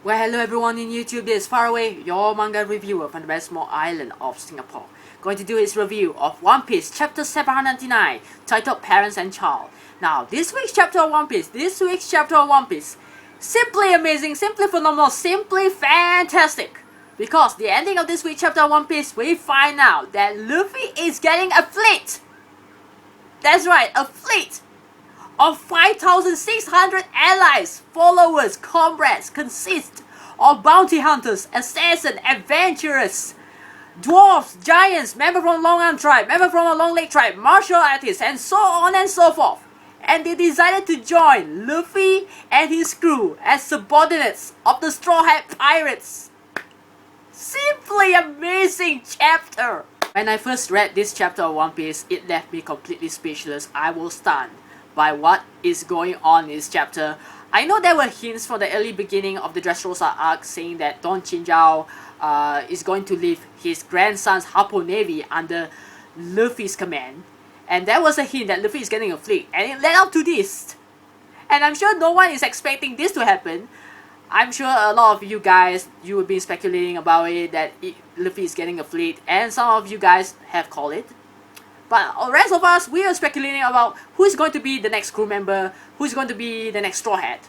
Well, hello everyone in YouTube, this is Faruway, your manga reviewer from the best small island of Singapore. Going to do his review of One Piece chapter 799, titled Parents and Child. Now, this week's chapter of One Piece, simply amazing, simply phenomenal, simply fantastic. Because the ending of this week's chapter of One Piece, we find out that Luffy is getting a fleet. That's right, a fleet of 5,600 allies, followers, comrades, consist of bounty hunters, assassins, adventurers, dwarves, giants, member from Long Arm tribe, member from a Long Leg tribe, martial artists, and so on and so forth. And they decided to join Luffy and his crew as subordinates of the Straw Hat Pirates. Simply amazing chapter! When I first read this chapter of One Piece, it left me completely speechless. I was stunned by what is going on in this chapter. I know there were hints from the early beginning of the Dressrosa arc saying that Don Chinjao is going to leave his grandson's Hapo Navy under Luffy's command. And there was a hint that Luffy is getting a fleet, and it led up to this. And I'm sure no one is expecting this to happen. I'm sure a lot of you guys, you have been speculating about it, that Luffy is getting a fleet, and some of you guys have called it. But the rest of us, we are speculating about who is going to be the next crew member, who is going to be the next Straw Hat.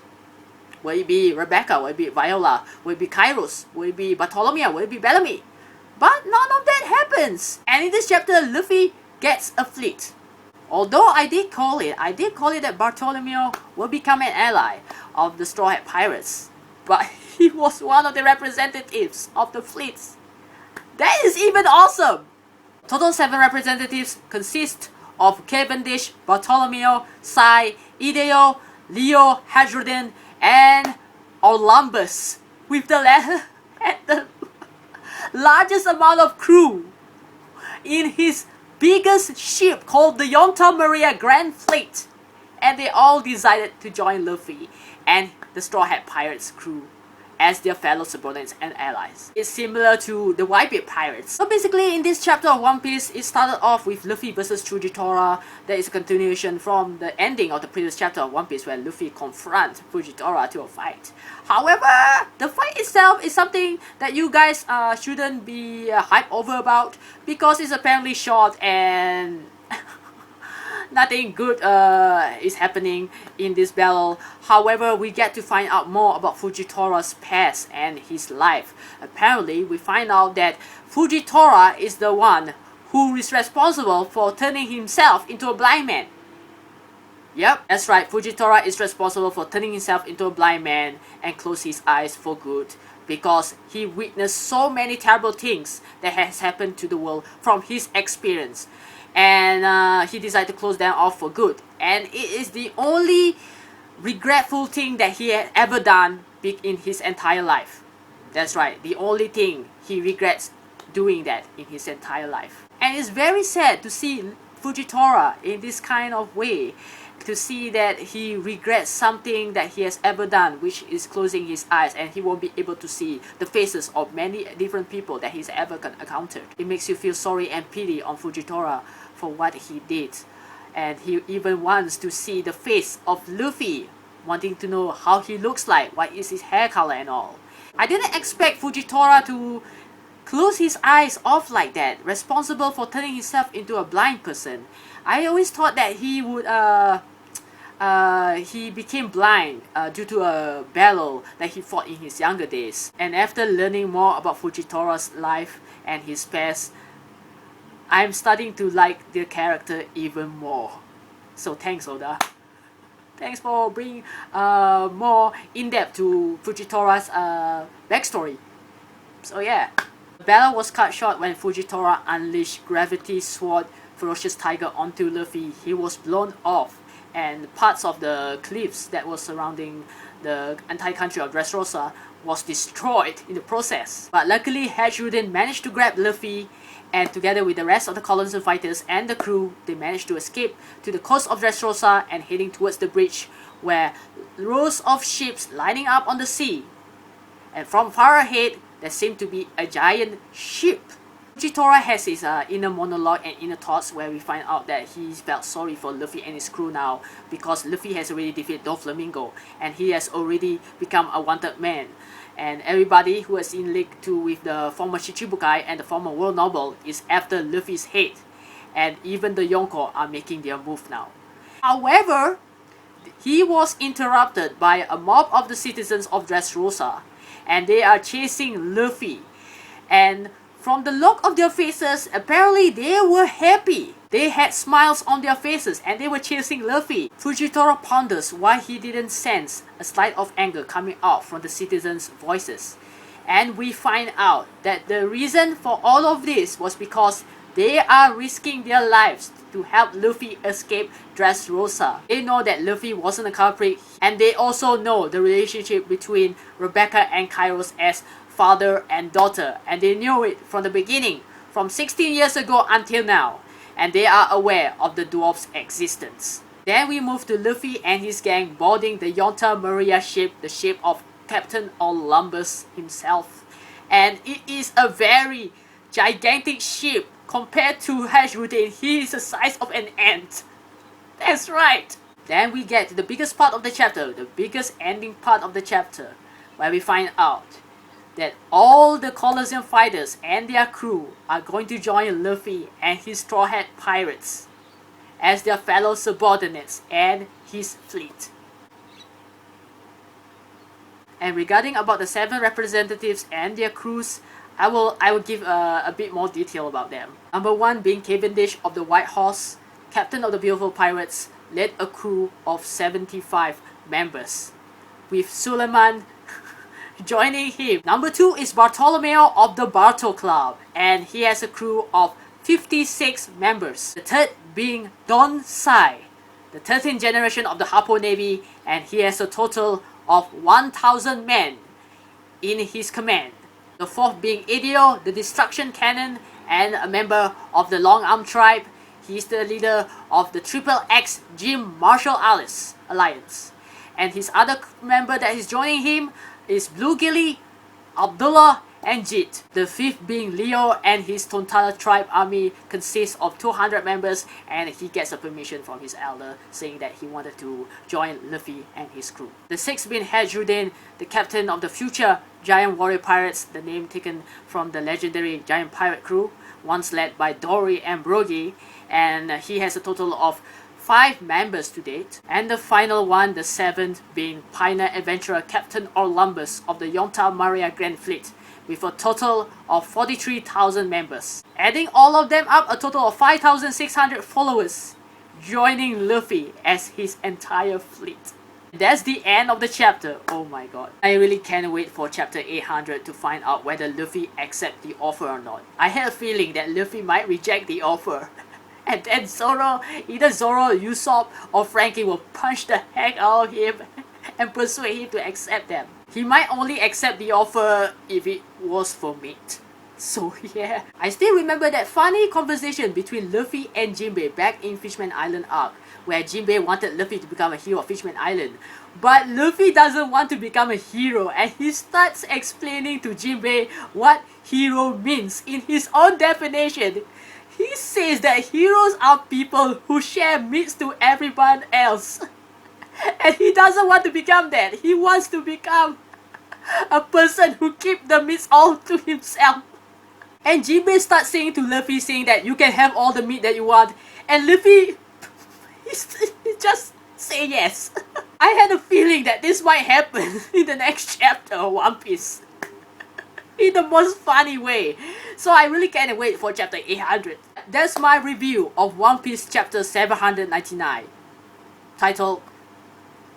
Will it be Rebecca? Will it be Viola? Will it be Kairos? Will it be Bartholomew? Will it be Bellamy? But none of that happens. And in this chapter, Luffy gets a fleet. Although I did call it that Bartholomew will become an ally of the Straw Hat Pirates. But he was one of the representatives of the fleets. That is even awesome! Total 7 representatives consist of Cavendish, Bartholomew, Sai, Ideo, Leo, Hadrodin, and Olympus, with the latter at the largest amount of crew in his biggest ship called the Yonta Maria Grand Fleet. And they all decided to join Luffy and the Straw Hat Pirates crew as their fellow subordinates and allies. It's similar to the Whitebeard Pirates. So basically in this chapter of One Piece, it started off with Luffy versus Fujitora. That is a continuation from the ending of the previous chapter of One Piece where Luffy confronts Fujitora to a fight. However, the fight itself is something that you guys shouldn't be hyped over about, because it's apparently short and nothing good is happening in this battle. However, we get to find out more about Fujitora's past and his life. Apparently, we find out that Fujitora is the one who is responsible for turning himself into a blind man. Yep, that's right, Fujitora is responsible for turning himself into a blind man and close his eyes for good, because he witnessed so many terrible things that has happened to the world from his experience. And he decided to close them off for good. And it is the only regretful thing that he had ever done in his entire life. That's right, the only thing he regrets doing that in his entire life. And it's very sad to see Fujitora in this kind of way, to see that he regrets something that he has ever done, which is closing his eyes, and he won't be able to see the faces of many different people that he's ever encountered. It makes you feel sorry and pity on Fujitora for what he did. And he even wants to see the face of Luffy, wanting to know how he looks like, what is his hair color and all. I didn't expect Fujitora to close his eyes off like that, responsible for turning himself into a blind person. I always thought that he would he became blind due to a battle that he fought in his younger days. And after learning more about Fujitora's life and his past, I'm starting to like the character even more. So thanks, Oda. Thanks for bringing more in-depth to Fujitora's backstory. So yeah. The battle was cut short when Fujitora unleashed Gravity Sword Ferocious Tiger onto Luffy. He was blown off, and parts of the cliffs that was surrounding the entire country of Dressrosa was destroyed in the process. But luckily, Hadrodin managed to grab Luffy, and together with the rest of the Coliseum fighters and the crew, they managed to escape to the coast of Dressrosa and heading towards the bridge, where rows of ships lining up on the sea. And from far ahead, there seemed to be a giant ship Fujitora has his inner monologue and inner thoughts where we find out that he felt sorry for Luffy and his crew now because Luffy has already defeated Doflamingo and he has already become a wanted man. And everybody who is in league too with the former Shichibukai and the former World Noble is after Luffy's head. And even the Yonko are making their move now. However, he was interrupted by a mob of the citizens of Dressrosa and they are chasing Luffy. And from the look of their faces, apparently they were happy. They had smiles on their faces and they were chasing Luffy. Fujitora ponders why he didn't sense a slight of anger coming out from the citizens' voices. And we find out that the reason for all of this was because they are risking their lives to help Luffy escape Dressrosa. They know that Luffy wasn't a culprit and they also know the relationship between Rebecca and Kairos as father and daughter, and they knew it from the beginning, from 16 years ago until now, and they are aware of the Dwarves' existence. Then we move to Luffy and his gang boarding the Yonta Maria ship, the ship of Captain Olympus himself, and it is a very gigantic ship compared to Hashrudin. He is the size of an ant. That's right. Then we get to the biggest part of the chapter, the biggest ending part of the chapter, where we find out that all the Coliseum fighters and their crew are going to join Luffy and his Straw Hat Pirates as their fellow subordinates and his fleet. And regarding about the 7 representatives and their crews, I will give a bit more detail about them. Number 1 being Cavendish of the White Horse, captain of the Beautiful Pirates, led a crew of 75 members, with Suleiman joining him. Number 2 is Bartolomeo of the Barto Club, and he has a crew of 56 members. The third being Don Sai, the 13th generation of the Harpo Navy, and he has a total of 1,000 men in his command. The fourth being Idio, the Destruction Cannon, and a member of the Long Arm Tribe. He is the leader of the Triple X Jim Martial Alliance. And his other member that is joining him is Blue Gilly, Abdullah, and Jit. The fifth being Leo, and his Tontala tribe army consists of 200 members, and he gets a permission from his elder saying that he wanted to join Luffy and his crew. The sixth being Hedrudin, the captain of the future Giant Warrior Pirates, the name taken from the legendary Giant Pirate crew, once led by Dory and Brogy, and he has a total of 5 members to date. And the final one, the 7th, being Pioneer Adventurer Captain Olympus of the Yonta Maria Grand Fleet, with a total of 43,000 members. Adding all of them up, a total of 5,600 followers, joining Luffy as his entire fleet. That's the end of the chapter. Oh my god. I really can't wait for chapter 800 to find out whether Luffy accepts the offer or not. I had a feeling that Luffy might reject the offer. And then Zoro, either Zoro, Usopp, or Frankie will punch the heck out of him and persuade him to accept them. He might only accept the offer if it was for meat. So yeah, I still remember that funny conversation between Luffy and Jinbei back in Fishman Island arc, where Jinbei wanted Luffy to become a hero of Fishman Island. But Luffy doesn't want to become a hero, and he starts explaining to Jinbei what hero means in his own definition. He says that heroes are people who share meats to everyone else. And he doesn't want to become that. He wants to become a person who keeps the meats all to himself. And Jinbei starts saying to Luffy, saying that you can have all the meat that you want. And Luffy, he just say yes. I had a feeling that this might happen in the next chapter of One Piece. In the most funny way. So I really can't wait for chapter 800. That's my review of One Piece chapter 799, titled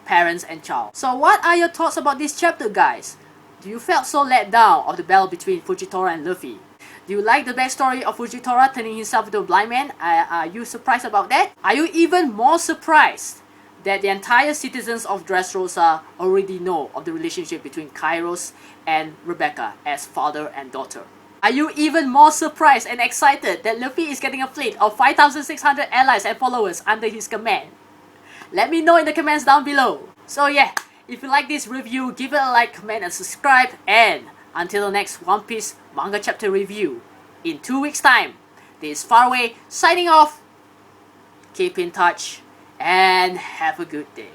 Parents and Child. So what are your thoughts about this chapter, guys? Do you felt so let down of the battle between Fujitora and Luffy? Do you like the backstory of Fujitora turning himself into a blind man? Are you surprised about that? Are you even more surprised that the entire citizens of Dressrosa already know of the relationship between Kairos and Rebecca as father and daughter? Are you even more surprised and excited that Luffy is getting a fleet of 5,600 allies and followers under his command? Let me know in the comments down below. So yeah, if you like this review, give it a like, comment and subscribe, and until the next One Piece manga chapter review, in 2 weeks' time. This is Faruway signing off. Keep in touch and have a good day.